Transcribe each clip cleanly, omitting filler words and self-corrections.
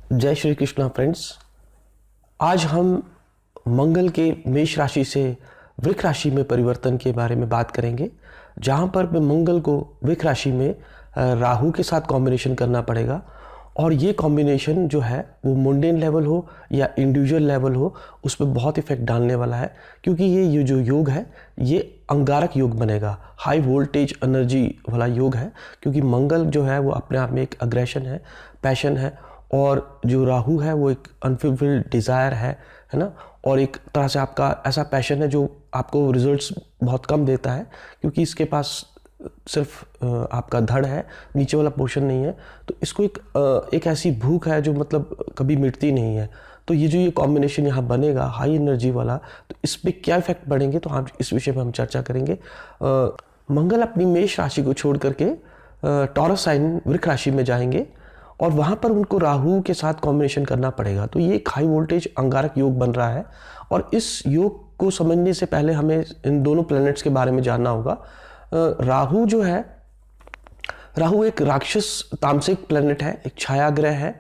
जय श्री कृष्णा फ्रेंड्स। आज हम मंगल के मेष राशि से वृक राशि में परिवर्तन के बारे में बात करेंगे, जहां पर मंगल को वृक राशि में राहु के साथ कॉम्बिनेशन करना पड़ेगा। और ये कॉम्बिनेशन जो है वो मुंडेन लेवल हो या इंडिविजुअल लेवल हो, उस पर बहुत इफेक्ट डालने वाला है, क्योंकि ये जो योग है ये अंगारक योग बनेगा, हाई वोल्टेज एनर्जी वाला योग है। क्योंकि मंगल जो है वो अपने आप में एक अग्रेशन है, पैशन है, और जो राहु है वो एक अनफुलफिल्ड डिज़ायर है ना। और एक तरह से आपका ऐसा पैशन है जो आपको रिजल्ट्स बहुत कम देता है, क्योंकि इसके पास सिर्फ आपका धड़ है, नीचे वाला पोर्शन नहीं है। तो इसको एक ऐसी भूख है जो मतलब कभी मिटती नहीं है। तो ये कॉम्बिनेशन यहाँ बनेगा हाई एनर्जी वाला, तो इस पर क्या इफेक्ट पड़ेंगे, तो हम इस विषय में हम चर्चा करेंगे। मंगल अपनी मेष राशि को छोड़ करके टॉरस साइन वृक राशि में जाएंगे, और वहाँ पर उनको राहु के साथ कॉम्बिनेशन करना पड़ेगा। तो ये एक हाई वोल्टेज अंगारक योग बन रहा है। और इस योग को समझने से पहले हमें इन दोनों प्लैनेट्स के बारे में जानना होगा। राहु जो है, राहु एक राक्षस तामसिक प्लैनेट है, एक छाया ग्रह है,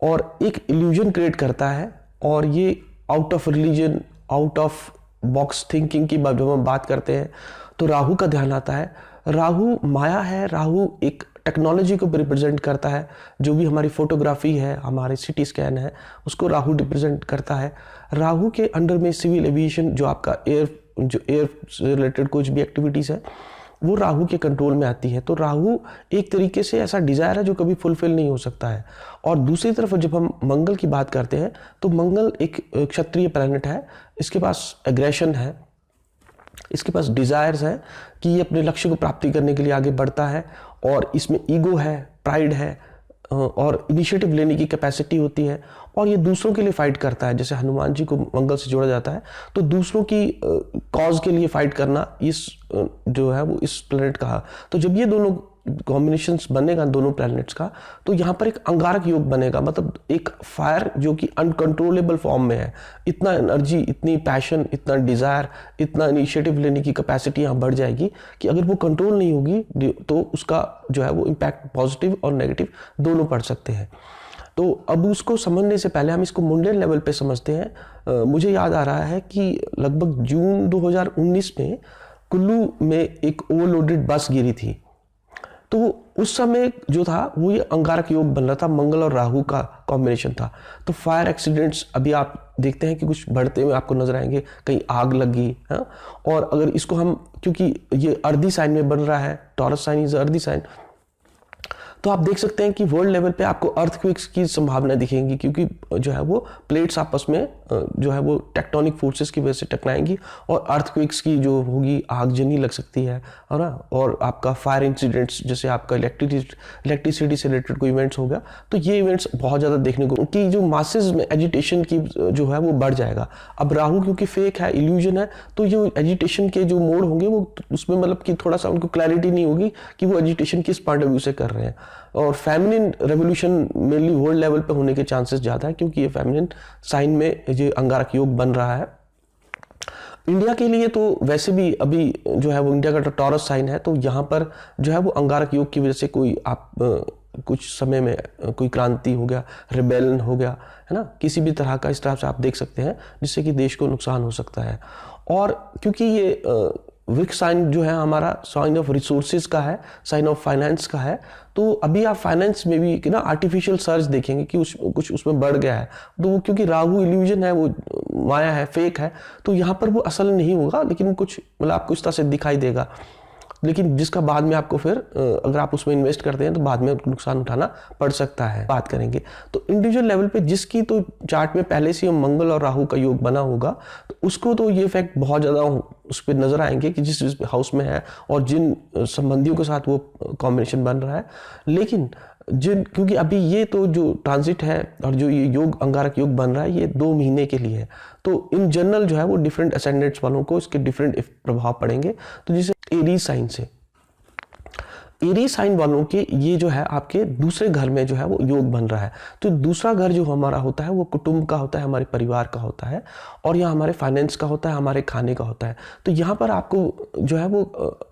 और एक इल्यूजन क्रिएट करता है। और ये out of religion, out of box thinking की जब हम बात करते हैं तो राहु का ध्यान आता है। राहु माया है, राहु एक टेक्नोलॉजी को रिप्रेजेंट करता है। जो भी हमारी फोटोग्राफी है, हमारे सिटी स्कैन है, उसको राहु रिप्रेजेंट करता है। राहु के अंडर में सिविल एविएशन, जो आपका एयर से रिलेटेड कुछ भी एक्टिविटीज़ है, वो राहु के कंट्रोल में आती है। तो राहु एक तरीके से ऐसा डिज़ायर है जो कभी फुलफिल नहीं हो सकता है। और दूसरी तरफ जब हम मंगल की बात करते हैं तो मंगल एक क्षत्रिय प्लैनेट है, इसके पास एग्रेशन है, इसके पास डिज़ायर्स है कि ये अपने लक्ष्य को प्राप्ति करने के लिए आगे बढ़ता है, और इसमें ईगो है, प्राइड है, और इनिशिएटिव लेने की कैपेसिटी होती है। और ये दूसरों के लिए फाइट करता है, जैसे हनुमान जी को मंगल से जोड़ा जाता है, तो दूसरों की कॉज के लिए फाइट करना इस जो है वो इस प्लैनेट का। तो जब ये दोनों कॉम्बिनेशंस बनेगा दोनों प्लैनेट्स का, तो यहाँ पर एक अंगारक योग बनेगा, मतलब एक फायर जो कि अनकंट्रोलेबल फॉर्म में है। इतना एनर्जी, इतनी पैशन, इतना डिज़ायर, इतना इनिशिएटिव लेने की कैपेसिटी यहाँ बढ़ जाएगी कि अगर वो कंट्रोल नहीं होगी तो उसका जो है वो इम्पैक्ट पॉजिटिव और नेगेटिव दोनों पड़ सकते हैं। तो अब उसको समझने से पहले हम इसको मुंडेन लेवल पे समझते हैं। मुझे याद आ रहा है कि लगभग जून 2019 में कुल्लू में एक ओवरलोडेड बस गिरी थी। तो उस समय जो था वो ये अंगारक योग बन रहा था, मंगल और राहु का कॉम्बिनेशन था। तो फायर एक्सीडेंट्स अभी आप देखते हैं कि कुछ बढ़ते हुए आपको नजर आएंगे, कहीं आग लगी है। और अगर इसको हम, क्योंकि ये अर्दी साइन में बन रहा है, Taurus sign is earthy sign, तो आप देख सकते हैं कि वर्ल्ड लेवल पे आपको अर्थक्वेक्स की संभावना दिखेंगी, क्योंकि जो है वो प्लेट्स आपस में जो है वो टेक्टोनिक फोर्सेस की वजह से टकराएंगी, और अर्थक्वेक्स की जो होगी आगजनी लग सकती है ना। और आपका फायर इंसिडेंट्स, जैसे आपका इलेक्ट्रिसिटी से रिलेटेड कोई इवेंट्स हो गया, तो ये इवेंट्स बहुत ज़्यादा देखने को, कि जो मासेज में एजिटेशन की जो है वो बढ़ जाएगा। अब राहु क्योंकि फेक है, इल्यूजन है, तो जो एजिटेशन के जो मोड होंगे वो उसमें मतलब कि थोड़ा सा उनको क्लैरिटी नहीं होगी कि वो एजिटेशन किस पॉइंट ऑफ व्यू से कर रहे हैं। और feminine revolution mainly world level पे होने के चांसेस ज़्यादा है, क्योंकि ये फेमिनिन साइन में ये अंगारक योग बन रहा है। इंडिया के लिए तो वैसे भी अभी जो है वो इंडिया का टॉरस साइन है, तो यहाँ पर जो है वो अंगारक योग की वजह से कोई आप कुछ समय में कोई क्रांति हो गया, रिबेलन हो गया, है ना, किसी भी तरह का, इस तरह से आप देख सकते हैं, जिससे कि देश को नुकसान हो सकता है। और क्योंकि ये वृक साइन जो है हमारा साइन ऑफ रिसोर्सेज का है, साइन ऑफ फाइनेंस का है, तो अभी आप फाइनेंस में भी कि ना आर्टिफिशियल सर्च देखेंगे कि कुछ उसमें बढ़ गया है। तो वो क्योंकि राहु इल्यूजन है, वो माया है, फेक है, तो यहाँ पर वो असल नहीं होगा, लेकिन कुछ मतलब आपको इस तरह से दिखाई देगा, लेकिन जिसका बाद में आपको फिर अगर आप उसमें इन्वेस्ट करते हैं तो बाद में नुकसान उठाना पड़ सकता है। बात करेंगे तो इंडिविजुअल लेवल पे जिसकी तो चार्ट में पहले से मंगल और राहु का योग बना होगा, तो उसको तो ये इफेक्ट बहुत ज़्यादा उस पर नजर आएंगे कि जिस हाउस में है और जिन संबंधियों के साथ वो कॉम्बिनेशन बन रहा है। लेकिन क्योंकि अभी ये तो जो ट्रांजिट है और जो ये योग अंगारक योग बन रहा है, ये 2 महीने के लिए है, तो इन जनरल जो है वो डिफरेंट असेंडेंट्स वालों को इसके डिफरेंट प्रभाव पड़ेंगे। तो जैसे एरीज साइन से एरी साइन वालों के ये जो है आपके दूसरे घर में जो है वो योग बन रहा है। तो दूसरा घर जो हमारा होता है वो कुटुंब का होता है, हमारे परिवार का होता है, और यहाँ हमारे फाइनेंस का होता है, हमारे खाने का होता है। तो यहाँ पर आपको जो है वो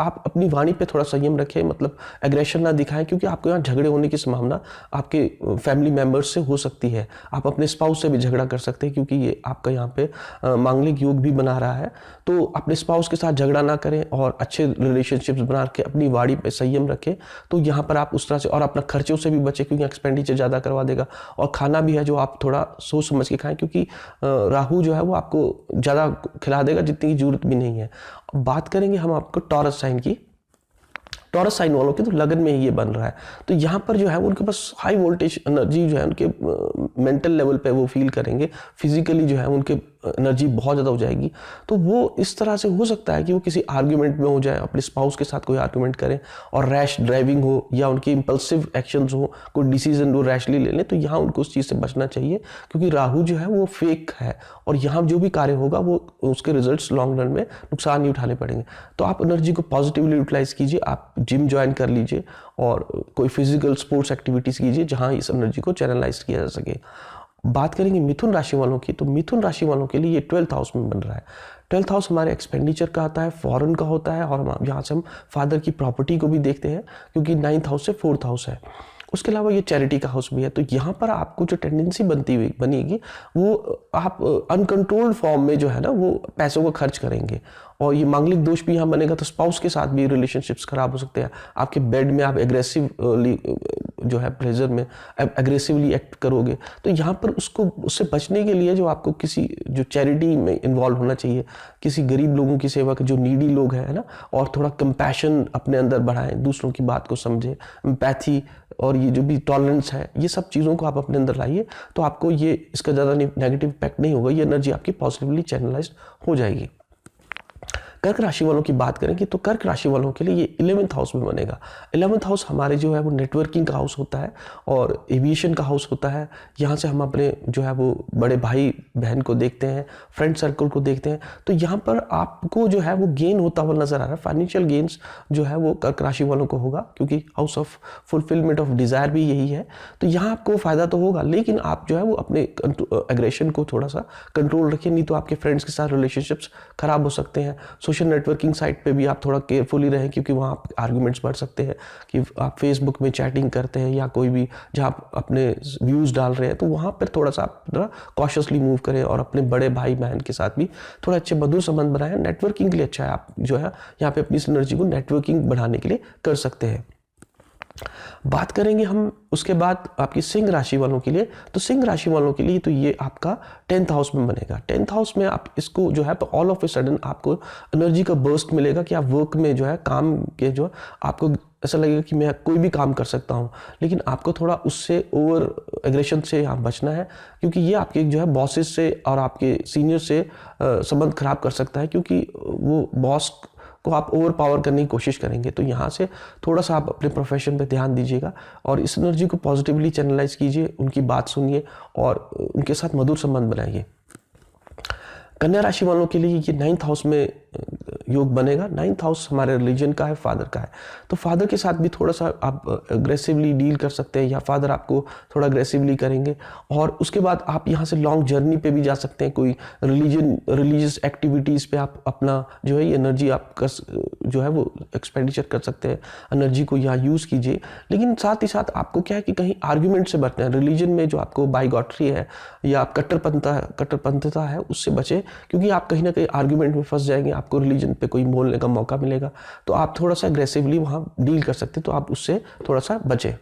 आप अपनी वाणी पे थोड़ा संयम रखें, मतलब एग्रेशन ना दिखाएं, क्योंकि आपको यहाँ झगड़े होने की संभावना आपके फैमिली मेम्बर्स से हो सकती है। आप अपने स्पाउस से भी झगड़ा कर सकते हैं, क्योंकि ये आपका यहाँ पे मांगलिक योग भी बना रहा है। तो अपने स्पाउस के साथ झगड़ा ना करें और अच्छे रिलेशनशिप्स बना के अपनी वाणी पे संयम रखें। तो यहाँ पर आप उस तरह से, और अपना खर्चों से भी बचें, क्योंकि एक्सपेंडिचर ज़्यादा करवा देगा। और खाना भी है जो आप थोड़ा सोच समझ के खाएं, क्योंकि राहु जो है वो आपको ज़्यादा खिला देगा जितनी की जरूरत भी नहीं है। अब बात करेंगे हम आपको टॉरस साइन की। टॉरस साइन वालों के तो लगन में ही ये बन रहा है। तो यहाँ पर जो है उनके पास हाई वोल्टेज एनर्जी जो है उनके मेंटल लेवल पे वो फील करेंगे, फिजिकली जो है उनके एनर्जी बहुत ज़्यादा हो जाएगी। तो वो इस तरह से हो सकता है कि वो किसी आर्ग्यूमेंट में हो जाए, अपने स्पाउस के साथ कोई आर्ग्यूमेंट करें और रैश ड्राइविंग हो या उनके इंपल्सिव एक्शंस हो, कोई डिसीजन वो रैशली ले लें। तो यहाँ उनको उस चीज़ से बचना चाहिए, क्योंकि राहु जो है वो फेक है और यहाँ जो भी कार्य होगा वो उसके रिजल्ट्स लॉन्ग रन में नुकसान नहीं उठाने पड़ेंगे। तो आप एनर्जी को पॉजिटिवली यूटिलाइज कीजिए, आप जिम ज्वाइन कर लीजिए और कोई फिजिकल स्पोर्ट्स एक्टिविटीज़ कीजिए जहाँ इस एनर्जी को चैनलाइज किया जा सके। बात करेंगे मिथुन राशि वालों की। तो मिथुन राशि वालों के लिए ये 12th हाउस में बन रहा है। 12th हाउस हमारे एक्सपेंडिचर का आता है, फॉरेन का होता है, और यहाँ से हम फादर की प्रॉपर्टी को भी देखते हैं, क्योंकि 9th हाउस से 4th हाउस है। उसके अलावा ये चैरिटी का हाउस भी है। तो यहाँ पर आपको जो टेंडेंसी बनेगी वो आप अनकंट्रोल्ड फॉर्म में जो है ना वो पैसों को खर्च करेंगे, और ये मांगलिक दोष भी यहाँ बनेगा। तो स्पाउस के साथ भी रिलेशनशिप्स खराब हो सकते हैं। आपके बेड में आप एग्रेसिवली जो है प्लेजर में एग्रेसिवली एक्ट करोगे। तो यहाँ पर उससे बचने के लिए जो आपको किसी जो चैरिटी में इन्वॉल्व होना चाहिए, किसी गरीब लोगों की सेवा, जो नीडी लोग हैं ना, और थोड़ा कंपैशन अपने अंदर बढ़ाएं, दूसरों की बात को समझें, एम्पैथी और ये जो भी टॉलरेंस है, ये सब चीज़ों को आप अपने अंदर लाइए। तो आपको ये इसका ज़्यादा नेगेटिव इम्पैक्ट नहीं होगा, ये एनर्जी आपकी पॉजिटिवली चैनलाइज हो जाएगी। कर्क राशि वालों की बात करें कि तो कर्क राशि वालों के लिए ये 11th हाउस में बनेगा। 11th हाउस हमारे जो है वो नेटवर्किंग का हाउस होता है और एविएशन का हाउस होता है। यहाँ से हम अपने जो है वो बड़े भाई बहन को देखते हैं, फ्रेंड सर्कल को देखते हैं। तो यहाँ पर आपको जो है वो गेन होता हुआ नजर आ रहा है। फाइनेंशियल गेन्स जो है वो कर्क राशि वालों को होगा, क्योंकि house of fulfilment of desire भी यही है। तो यहाँ आपको फायदा तो होगा, लेकिन आप जो है वो अपने एग्रेशन को थोड़ा सा कंट्रोल रखिए, नहीं तो आपके फ्रेंड्स के साथ रिलेशनशिप्स खराब हो सकते हैं। सोशल नेटवर्किंग साइट पे भी आप थोड़ा केयरफुली रहें, क्योंकि वहाँ आप आर्गुमेंट्स बढ़ सकते हैं कि आप फेसबुक में चैटिंग करते हैं या कोई भी जहाँ आप अपने व्यूज़ डाल रहे हैं, तो वहाँ पर थोड़ा सा आप थोड़ा कॉशियसली मूव करें और अपने बड़े भाई बहन के साथ भी थोड़ा अच्छे मधुर संबंध बनाएं। नेटवर्किंग के लिए अच्छा है, आप जो है यहाँ पे अपनी एनर्जी को नेटवर्किंग बढ़ाने के लिए कर सकते हैं। बात करेंगे हम उसके बाद आपकी सिंह राशि वालों के लिए। तो सिंह राशि वालों के लिए तो ये आपका 10th हाउस में बनेगा। 10th हाउस में आप इसको जो है तो ऑल ऑफ ए सडन आपको एनर्जी का बर्स्ट मिलेगा कि आप वर्क में जो है काम के जो आपको ऐसा लगेगा कि मैं कोई भी काम कर सकता हूँ, लेकिन आपको थोड़ा उससे ओवर एग्रेशन से यहाँ बचना है, क्योंकि ये आपके जो है बॉसेस से और आपके सीनियर से संबंध खराब कर सकता है, क्योंकि वो बॉस को आप ओवर पावर करने की कोशिश करेंगे। तो यहाँ से थोड़ा सा आप अपने प्रोफेशन पे ध्यान दीजिएगा और इस एनर्जी को पॉजिटिवली चैनलाइज कीजिए, उनकी बात सुनिए और उनके साथ मधुर संबंध बनाइए। कन्या राशि वालों के लिए ये 9th हाउस में योग बनेगा। 9th हाउस हमारे रिलीजन का है, फादर का है। तो फादर के साथ भी थोड़ा सा आप अग्रेसिवली डील कर सकते हैं, या फादर आपको थोड़ा अग्रेसिवली करेंगे। और उसके बाद आप यहाँ से लॉन्ग जर्नी पे भी जा सकते हैं, कोई रिलीजियस एक्टिविटीज़ पे आप अपना जो है एनर्जी आप जो है वो एक्सपेंडिचर कर सकते हैं। एनर्जी को यहाँ यूज़ कीजिए, लेकिन साथ ही साथ आपको क्या है कि कहीं आर्ग्यूमेंट से बचना है। रिलीजन में जो आपको बाइगॉटरी है या कट्टरपंथता है, उससे बचे, क्योंकि आप कहीं ना कहीं आर्ग्यूमेंट में फंस जाएंगे, आपको रिलीजन पे कोई बोलने का मौका मिलेगा, तो आप थोड़ा सा अग्रेसिवली वहाँ डील कर सकते हैं। तो आप उससे थोड़ा सा बचें।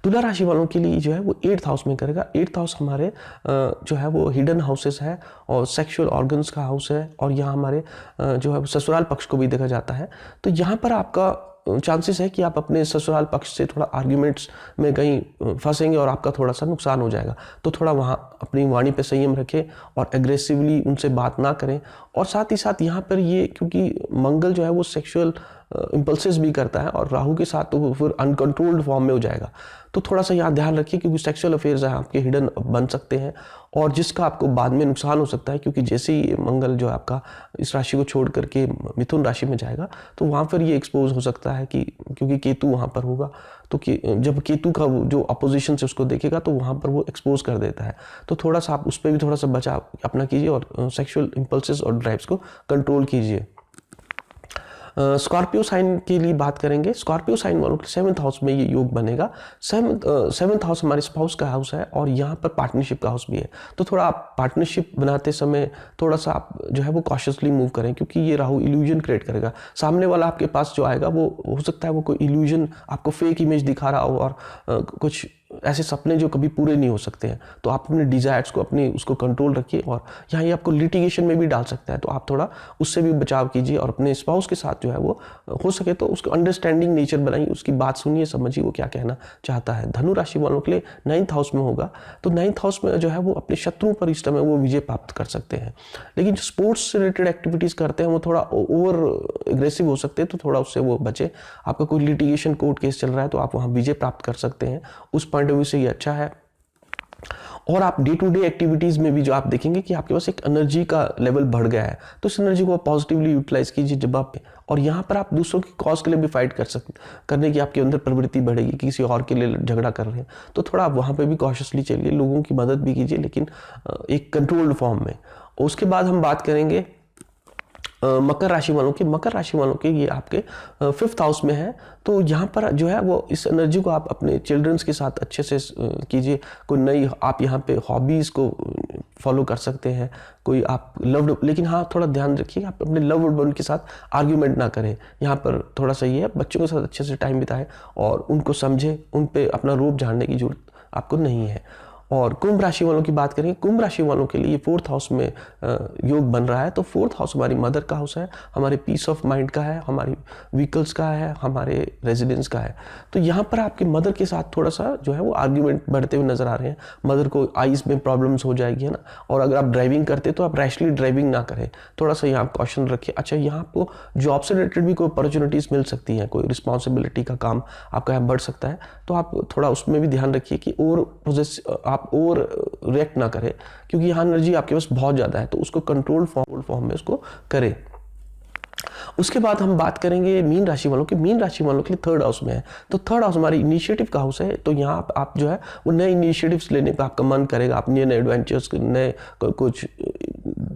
तुला राशि वालों के लिए जो है वो 8th हाउस में करेगा। 8th हाउस हमारे जो है वो हिडन हाउसेस है और सेक्सुअल ऑर्गन्स का हाउस है, और यहाँ हमारे जो है ससुराल पक्ष को भी देखा जाता है। तो यहाँ पर आपका चांसेस है कि आप अपने ससुराल पक्ष से थोड़ा आर्ग्यूमेंट्स में कहीं फंसेंगे और आपका थोड़ा सा नुकसान हो जाएगा। तो थोड़ा वहाँ अपनी वाणी पे संयम रखें और एग्रेसिवली उनसे बात ना करें। और साथ ही साथ यहाँ पर ये, क्योंकि मंगल जो है वो सेक्सुअल इम्पल्सेस भी करता है, और राहु के साथ तो वो फिर अनकंट्रोल्ड फॉर्म में हो जाएगा। तो थोड़ा सा यहाँ ध्यान रखिए, क्योंकि सेक्सुअल अफेयर्स हैं आपके हिडन बन सकते हैं, और जिसका आपको बाद में नुकसान हो सकता है, क्योंकि जैसे ही मंगल जो है आपका इस राशि को छोड़ करके मिथुन राशि में जाएगा तो वहाँ पर ये एक्सपोज हो सकता है कि क्योंकि केतु वहाँ पर होगा, तो जब केतु का जो अपोजिशन से उसको देखेगा तो वहाँ पर वो एक्सपोज कर देता है। तो थोड़ा सा आप उस पर भी थोड़ा सा बचाव अपना कीजिए, और सेक्सुअल इम्पल्सेस और ड्राइव्स को कंट्रोल कीजिए। स्कॉर्पियो साइन के लिए बात करेंगे। स्कॉर्पियो साइन वालों के 7th हाउस में ये योग बनेगा। 7th हाउस हमारे स्पाउस का हाउस है, और यहाँ पर पार्टनरशिप का हाउस भी है। तो थोड़ा आप पार्टनरशिप बनाते समय थोड़ा सा आप जो है वो कॉशियसली मूव करें, क्योंकि ये राहु इल्यूजन क्रिएट करेगा। सामने वाला आपके पास जो आएगा वो हो सकता है वो कोई इल्यूजन आपको फेक इमेज दिखा रहा हो, और कुछ ऐसे सपने जो कभी पूरे नहीं हो सकते हैं। तो आप अपने डिजायर्स को अपने उसको कंट्रोल रखिए, और यहाँ ये आपको लिटिगेशन में भी डाल सकता है, तो आप थोड़ा उससे भी बचाव कीजिए, और अपने स्पाउस के साथ जो है वो हो सके तो उसको अंडरस्टैंडिंग नेचर बनाइए, उसकी बात सुनिए, समझिए वो क्या कहना चाहता है। धनु राशि वालों के लिए 9th हाउस में होगा, तो 9th हाउस में जो है वो अपने शत्रुओं पर इस समय वो विजय प्राप्त कर सकते हैं। लेकिन जो स्पोर्ट्स से रिलेटेड एक्टिविटीज़ करते हैं वो थोड़ा ओवर एग्रेसिव हो सकते हैं, तो थोड़ा उससे वो बचे। आपका कोई लिटिगेशन कोर्ट केस चल रहा है तो आप वहाँ विजय प्राप्त कर सकते हैं, उस पॉइंट ऑफ व्यू से ये अच्छा है। और आप डे टू डे एक्टिविटीज़ में भी जो आप देखेंगे कि आपके पास एक एनर्जी का लेवल बढ़ गया है, तो इस एनर्जी को आप पॉजिटिवली यूटिलाइज कीजिए जब आप, और यहाँ पर आप दूसरों की कॉज के लिए भी फाइट करने की आपके अंदर प्रवृत्ति बढ़ेगी, किसी और के लिए झगड़ा कर रहे हैं तो थोड़ा आप वहाँ पे भी कॉशियसली चलिए, लोगों की मदद भी कीजिए, लेकिन एक कंट्रोल्ड फॉर्म में। उसके बाद हम बात करेंगे मकर राशि वालों की। मकर राशि वालों के ये आपके 5th हाउस में है, तो यहाँ पर जो है वो इस एनर्जी को आप अपने चिल्ड्रंस के साथ अच्छे से कीजिए। कोई नई आप यहाँ पे हॉबीज़ को फॉलो कर सकते हैं, कोई आप लव्ड, लेकिन हाँ थोड़ा ध्यान रखिए आप अपने लव्ड वन के साथ आर्ग्यूमेंट ना करें। यहाँ पर थोड़ा सा ये है, बच्चों के साथ अच्छे से टाइम बिताएं और उनको समझें, उन पे अपना रूप झाड़ने की जरूरत आपको नहीं है। और कुंभ राशि वालों की बात करें, कुंभ राशि वालों के लिए 4th हाउस में योग बन रहा है, तो 4th हाउस हमारी मदर का हाउस है, हमारे पीस ऑफ माइंड का है, हमारी व्हीकल्स का है, हमारे रेजिडेंस का है। तो यहाँ पर आपके मदर के साथ थोड़ा सा जो है वो आर्ग्यूमेंट बढ़ते हुए नजर आ रहे हैं। मदर को आईज में प्रॉब्लम्स हो जाएगी, है ना। और अगर आप ड्राइविंग करते तो आप रैशली ड्राइविंग ना करें, थोड़ा सा यहाँ कॉशन रखिए। अच्छा, यहाँ आपको जॉब से रिलेटेड भी कोई अपॉर्चुनिटीज़ मिल सकती हैं, कोई रिस्पॉन्सिबिलिटी का काम आपका यहाँ बढ़ सकता है, तो आप थोड़ा उसमें भी ध्यान रखिए कि आप ओवर रिएक्ट ना करें, क्योंकि यहाँ एनर्जी आपके पास बहुत ज़्यादा है, तो उसको कंट्रोल फॉर्म में उसको करें। उसके बाद हम बात करेंगे मीन राशि वालों की। मीन राशि वालों के लिए 3rd हाउस में है, तो 3rd हाउस हमारी इनिशिएटिव का हाउस है, तो यहाँ आप जो है वो नए इनिशिएटिव्स लेने पे आपका मन करेगा, आप नए एडवेंचर्स नए कुछ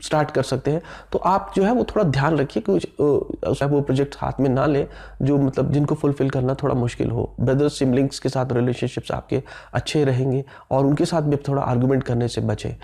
स्टार्ट कर सकते हैं। तो आप जो है वो थोड़ा ध्यान रखिए कि वो प्रोजेक्ट हाथ में ना ले जो मतलब जिनको फुलफिल करना थोड़ा मुश्किल हो। ब्रदर्स सिबलिंग्स के साथ रिलेशनशिप्स आपके अच्छे रहेंगे, और उनके साथ भी थोड़ा आर्गूमेंट करने से बचें।